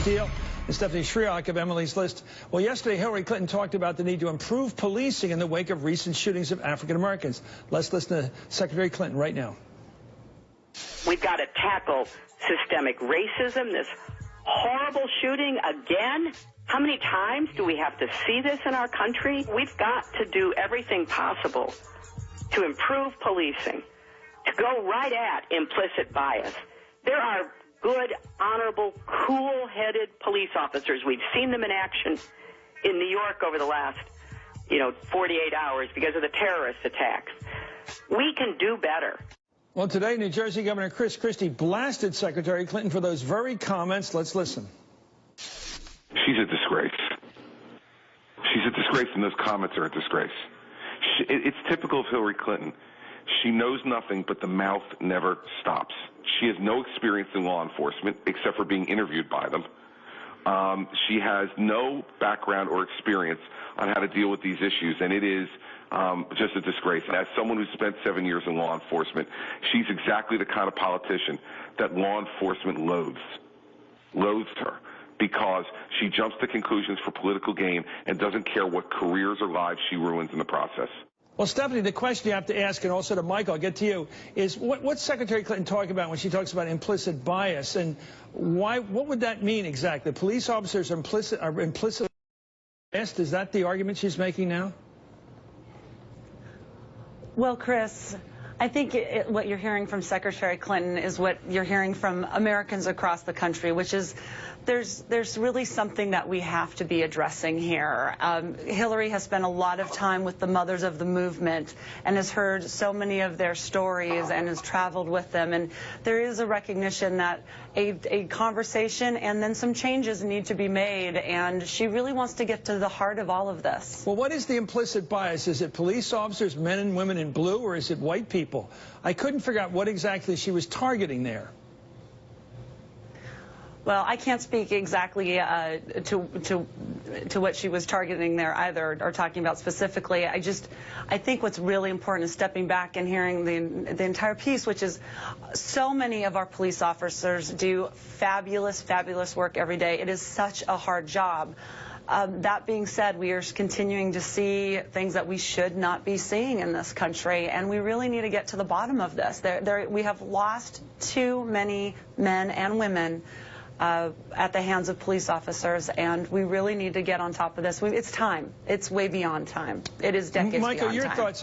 Steele and Stephanie Shriak of Emily's List. Well, yesterday, Hillary Clinton talked about the need to improve policing in the wake of recent shootings of African Americans. Let's listen to Secretary Clinton right now. We've got to tackle systemic racism, this horrible shooting again. How many times do we have to see this in our country? We've got to do everything possible to improve policing, to go right at implicit bias. There are good, honorable, cool-headed police officers. We've seen them in action in New York over the last, 48 hours because of the terrorist attacks. We can do better. Well, today, New Jersey Governor Chris Christie blasted Secretary Clinton for those very comments. Let's listen. She's a disgrace. She's a disgrace, and those comments are a disgrace. It's typical of Hillary Clinton. She knows nothing, but the mouth never stops. She has no experience in law enforcement except for being interviewed by them. She has no background or experience on how to deal with these issues, and it is just a disgrace. And as someone who spent 7 years in law enforcement, she's exactly the kind of politician that law enforcement loathes her, because she jumps to conclusions for political gain and doesn't care what careers or lives she ruins in the process. Well, Stephanie, the question you have to ask, and also to Michael, I'll get to you, is what's Secretary Clinton talking about when she talks about implicit bias, and what would that mean exactly? Police officers are implicitly biased? Is that the argument she's making now? Well, Chris, I think what you're hearing from Secretary Clinton is what you're hearing from Americans across the country, which is there's really something that we have to be addressing here. Hillary has spent a lot of time with the mothers of the movement and has heard so many of their stories and has traveled with them. And there is a recognition that a conversation and then some changes need to be made. And she really wants to get to the heart of all of this. Well, what is the implicit bias? Is it police officers, men and women in blue, or is it white people? I couldn't figure out what exactly she was targeting there. Well, I can't speak exactly to what she was targeting there either, or talking about specifically. I think what's really important is stepping back and hearing the entire piece, which is so many of our police officers do fabulous, fabulous work every day. It is such a hard job. That being said, we are continuing to see things that we should not be seeing in this country, and we really need to get to the bottom of this. We have lost too many men and women at the hands of police officers, and we really need to get on top of this. It's time. It's way beyond time. It is decades beyond time. Michael, your thoughts